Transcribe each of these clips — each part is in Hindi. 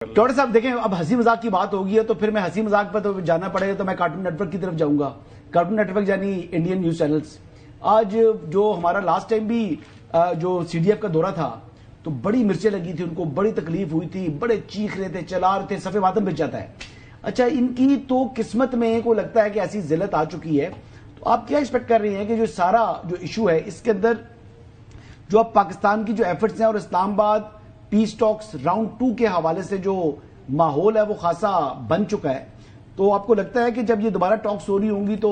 डॉक्टर साहब देखें, अब हंसी मजाक की बात होगी है तो फिर मैं हंसी मजाक पर तो जाना पड़ेगा, तो मैं कार्टून नेटवर्क की तरफ जाऊंगा। कार्टून नेटवर्क यानी इंडियन न्यूज चैनल्स। आज जो हमारा लास्ट टाइम भी जो सीडीएफ का दौरा था तो बड़ी मिर्चें लगी थी उनको, बड़ी तकलीफ हुई थी, बड़े चीख रहे थे, चला रहे थे, सफे मातम बिछ जाता है। अच्छा, इनकी तो किस्मत में को लगता है कि ऐसी जिल्लत आ चुकी है, तो आप क्या एक्सपेक्ट कर रही हैं कि जो सारा जो इशू है इसके अंदर जो अब पाकिस्तान की जो एफर्ट्स हैं और इस्लामाबाद पीस टॉक्स राउंड 2 के हवाले से जो माहौल है वो खासा बन चुका है, तो आपको लगता है कि जब ये दोबारा टॉक्स हो रही होंगी तो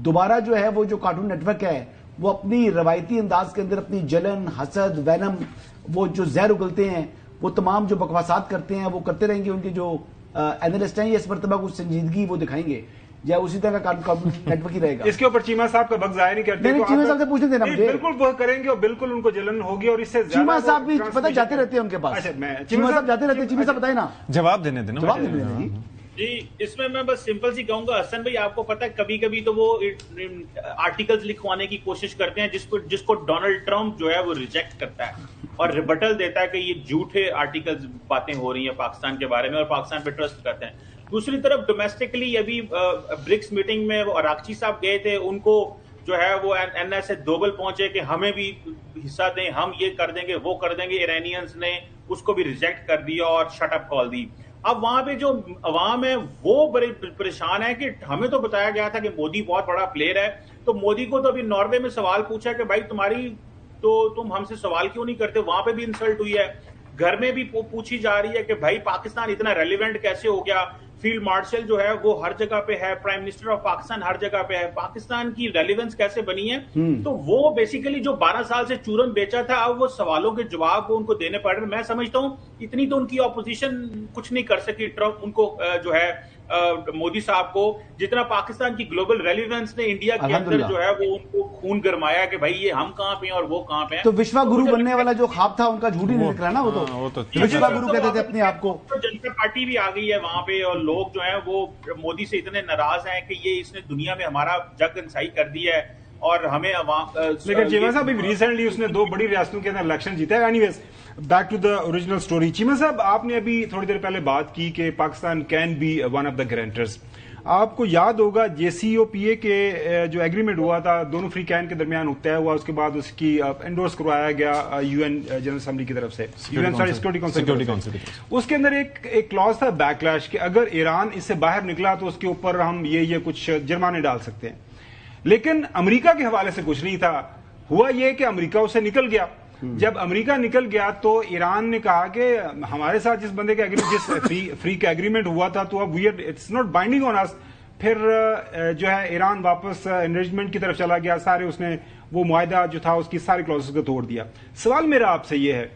दोबारा जो है वो जो कार्टून नेटवर्क है वो अपनी रवायती अंदाज के अंदर अपनी जलन, हसद, वैनम, वो जो जहर उगलते हैं, वो तमाम जो बकवासात करते हैं वो करते रहेंगे? उनके जो एनालिस्ट हैं ये इस मरतबा कुछ संजीदगी वो दिखाएंगे या उसी तरह का कार्टून नेटवर्क ही रहेगा? इसके ऊपर चीमा साहब का वक्त जाहिर नहीं करते। नहीं, चीमा साहब से पूछने देना मुझे। बिल्कुल वो करेंगे और बिल्कुल उनको जलन होगी और इससे चीमा साहब भी पता जाते रहते हैं उनके पास। अच्छा, मैं चीमा साहब जाते रहते हैं। चीमा साहब बताए ना, जवाब देने देना, जवाब देने देना जी। इसमें मैं बस सिंपल सी कहूंगा, हसन भाई आपको पता है कभी कभी तो वो आर्टिकल्स लिखवाने की कोशिश करते हैं जिसको डोनाल्ड ट्रंप जो है वो रिजेक्ट करता है और रिबटल देता है कि ये झूठे आर्टिकल्स बातें हो रही हैं पाकिस्तान के बारे में और पाकिस्तान पे ट्रस्ट करते हैं। दूसरी तरफ डोमेस्टिकली अभी ब्रिक्स मीटिंग में अरागची साहब गए थे, उनको जो है वो एनएसए दोबल पहुंचे कि हमें भी हिस्सा दें, हम ये कर देंगे वो कर देंगे। इरानियंस ने उसको भी रिजेक्ट कर दिया और शटअप कॉल दी। अब वहां पे जो अवाम है वो बड़े परेशान है कि हमें तो बताया गया था कि मोदी बहुत बड़ा प्लेयर है, तो मोदी को तो अभी नॉर्वे में सवाल पूछा कि भाई तुम हमसे सवाल क्यों नहीं करते, वहां पे भी इंसल्ट हुई है। घर में भी पूछी जा रही है कि भाई पाकिस्तान इतना रेलिवेंट कैसे हो गया, फील्ड मार्शल जो है वो हर जगह पे है, प्राइम मिनिस्टर ऑफ पाकिस्तान हर जगह पे है, पाकिस्तान की रेलिवेंस कैसे बनी है। तो वो बेसिकली जो 12 साल से चूरन बेचा था, अब वो सवालों के जवाब वो उनको देने पड़ रहे। मैं समझता हूं इतनी तो उनकी ऑपोजिशन कुछ नहीं कर सकी ट्रंप उनको जो है मोदी साहब को, जितना पाकिस्तान की ग्लोबल रेलिवेंस ने इंडिया के अंदर जो है वो उनको खून गरमाया कि भाई ये हम कहाँ पे हैं और वो कहाँ पे हैं। तो विश्व गुरु बनने वाला जो ख्वाब था उनका झूठ ही नहीं निकला ना। वो तो विश्व गुरु कहते थे अपने आप को। जनता पार्टी भी आ गई है वहां पे और लोग जो है वो मोदी से इतने नाराज हैं कि ये इसने दुनिया में हमारा जग इंसाई कर दिया है और हमें लेकिन चीमा साहब रिसेंटली उसने 2 बड़ी रियासतों के अंदर इलेक्शन जीता है। Anyways back to the original story. Cheema साहब, आपने अभी थोड़ी देर पहले बात की कि Pakistan can be one of the guarantors. आपको याद होगा JCPOA के जो एग्रीमेंट हुआ था दोनों फ्री कैन के दरमियान तय हुआ, उसके बाद उसकी एंडोर्स करवाया गया यूएन जनरल असेंबली की तरफ से, सिक्योरिटी काउंसिल। उसके अंदर एक क्लॉज था बैकलैश कि अगर ईरान इससे बाहर निकला तो उसके ऊपर हम ये कुछ जुर्माने डाल सकते हैं। लेकिन अमेरिका के हवाले से कुछ नहीं था। हुआ यह कि अमेरिका उससे निकल गया। जब अमेरिका निकल गया तो ईरान ने कहा कि हमारे साथ जिस बंदे का जिस फ्री का एग्रीमेंट हुआ था तो अब it's not binding on us. फिर जो है ईरान वापस एनरिचमेंट की तरफ चला गया, सारे उसने वो मुआहदा जो था उसकी सारी क्लॉजेस को तोड़ दिया। सवाल मेरा आपसे ये है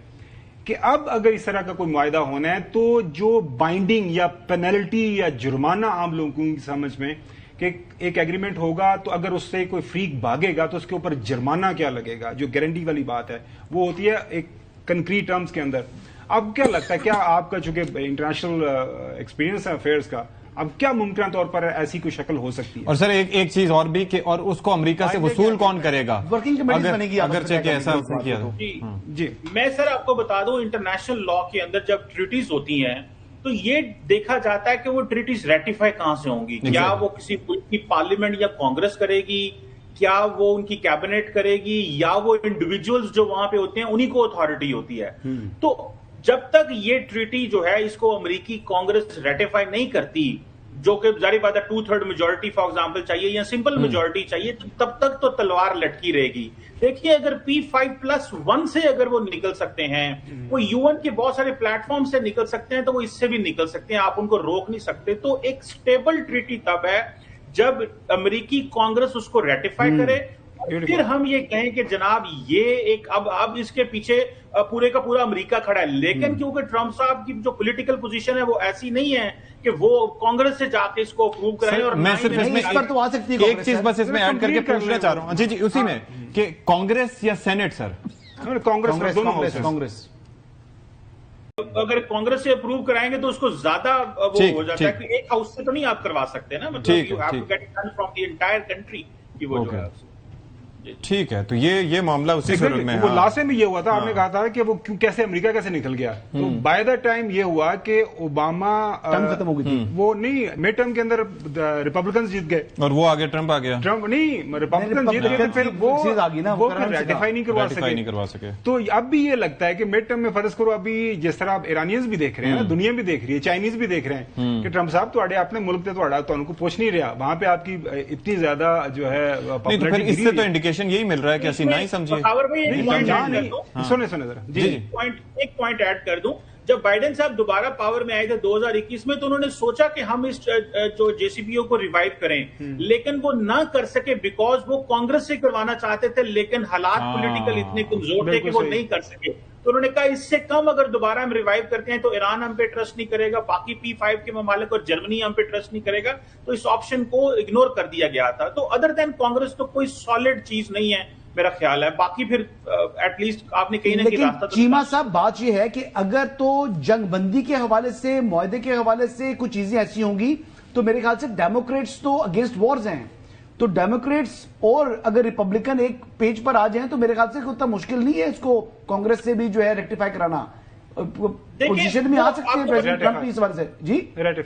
कि अब अगर इस तरह का कोई मुआहदा होना है तो जो बाइंडिंग या पेनल्टी या जुर्माना आम लोगों की समझ में कि एक एग्रीमेंट होगा तो अगर उससे कोई फ्रीक भागेगा तो उसके ऊपर जुर्माना क्या लगेगा, जो गारंटी वाली बात है वो होती है एक कंक्रीट टर्म्स के अंदर। अब क्या लगता है, क्या आपका चूंकि इंटरनेशनल एक्सपीरियंस है अफेयर्स का, अब क्या मुमकिन तौर पर ऐसी कोई शक्ल हो सकती है? और सर एक चीज और भी कि और उसको अमेरिका से वसूल कौन करेगा? वर्किंग कमेटी बनेगी अगर चेक ऐसा किया तो। जी मैं सर आपको बता दूं, इंटरनेशनल लॉ के अंदर जब ट्रीटीज होती हैं तो ये देखा जाता है कि वो ट्रीटीज रेटिफाई कहां से होंगी। क्या वो किसी मुल्क की पार्लियामेंट या कांग्रेस करेगी, क्या वो उनकी कैबिनेट करेगी, या वो इंडिविजुअल्स जो वहां पे होते हैं उन्हीं को अथॉरिटी होती है। तो जब तक ये ट्रीटी जो है इसको अमेरिकी कांग्रेस रेटिफाई नहीं करती, जो कि जारी बात है 2/3 मेजोरिटी फॉर एग्जांपल चाहिए या सिंपल मेजोरिटी चाहिए, तब तक तो तलवार लटकी रहेगी। देखिए अगर P5+1 से अगर वो निकल सकते हैं, वो यूएन के बहुत सारे प्लेटफॉर्म से निकल सकते हैं, तो वो इससे भी निकल सकते हैं, आप उनको रोक नहीं सकते। तो एक स्टेबल ट्रीटी तब है जब अमेरिकी कांग्रेस उसको रेटिफाई करे, फिर हम ये कहें कि जनाब ये एक अब इसके पीछे पूरे का पूरा अमेरिका खड़ा है। लेकिन क्योंकि ट्रंप साहब की जो पॉलिटिकल पोजीशन है वो ऐसी नहीं है कि वो कांग्रेस से जाके इसको अप्रूव कराएं। और मैं सिर्फ इसमें इस पर तो आ सकती है एक चीज बस इसमें ऐड करके पूछना चाह रहा हूं। जी उसी में कि कांग्रेस या सेनेट सर? कांग्रेस अगर कांग्रेस से अप्रूव कराएंगे तो उसको ज्यादा वो हो जाता है कि एक हाउस से तो नहीं आप करवा सकते ना, मतलब you have to get it done from the entire country की वो जो है। ठीक है, तो ये मामला उसी सूरत में वो लास्ट टाइम भी ये हुआ था, आपने कहा था कि वो कैसे अमेरिका कैसे निकल गया, तो बाय द टाइम ये हुआ कि ओबामा टर्म खत्म हो गई थी, वो नहीं मिड टर्म के अंदर रिपब्लिकन जीत गए और वो आगे ट्रंप आ गया, ट्रंप नहीं रिपब्लिकन जीत गए, फिर वो रेटिफाई नहीं करवा सके। तो अब भी ये लगता है कि मिड टर्म में फर्ज करो, अभी जिस तरह आप ईरानियंस भी देख रहे हैं, दुनिया भी देख रही है, चाइनीज भी देख रहे हैं कि ट्रंप साहब तो अपने मुल्क से तो उनको पूछ नहीं रहा, वहां पे आपकी इतनी ज्यादा जो है पॉपुलैरिटी, इससे तो इंडिकेशन यही मिल रहा है कि ऐसी नहीं समझिए। सुने जरा जी, एक पॉइंट ऐड कर दूं, जब बाइडेन साहब दोबारा पावर में आए थे 2021 में, तो उन्होंने सोचा कि हम इस जो जेसीपीओ को रिवाइव करें, लेकिन वो ना कर सके बिकॉज वो कांग्रेस से करवाना चाहते थे, लेकिन हालात पॉलिटिकल इतने कमजोर थे कि वो नहीं कर सके। तो उन्होंने कहा इससे कम अगर दोबारा हम रिवाइव करते हैं तो ईरान हम पे ट्रस्ट नहीं करेगा, बाकी P5 के ममालिक और जर्मनी हम पे ट्रस्ट नहीं करेगा, तो इस ऑप्शन को इग्नोर कर दिया गया था। तो अदर देन कांग्रेस तो कोई सॉलिड चीज नहीं है मेरा ख्याल है, बाकी फिर एटलीस्ट आपने कहीं ना कहीं रास्ता तो चीमा साहब बात यह है कि अगर तो जंगबंदी के हवाले से, मुआहदे के हवाले से कुछ चीजें ऐसी होंगी तो मेरे ख्याल से डेमोक्रेट्स तो अगेंस्ट वॉर्स हैं, तो डेमोक्रेट्स और अगर रिपब्लिकन एक पेज पर आ जाएं तो मेरे ख्याल से उतना मुश्किल नहीं है इसको कांग्रेस से भी जो है रेक्टिफाई कराना, पोजीशन में आ सकते हैं प्रेसिडेंट ट्रंप इस बार से जी।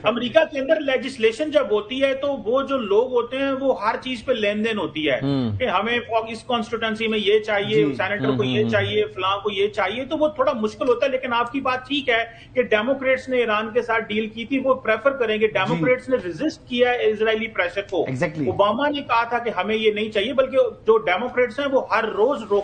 अमेरिका के अंदर लेजिस्लेशन जब होती है तो वो जो लोग होते हैं वो हर चीज पे लेन देन होती है कि हमें इस कॉन्स्टिट्यूंसी में ये चाहिए, सेनेटर को ये चाहिए, फलां को ये चाहिए, तो वो थोड़ा मुश्किल होता है। लेकिन आपकी बात ठीक है कि डेमोक्रेट्स ने ईरान के साथ डील की थी, वो प्रेफर करेंगे, डेमोक्रेट्स ने रेजिस्ट किया है इजरायली प्रेशर को। ओबामा ने कहा था कि हमें ये नहीं चाहिए, बल्कि जो डेमोक्रेट्स हैं वो हर रोज रोक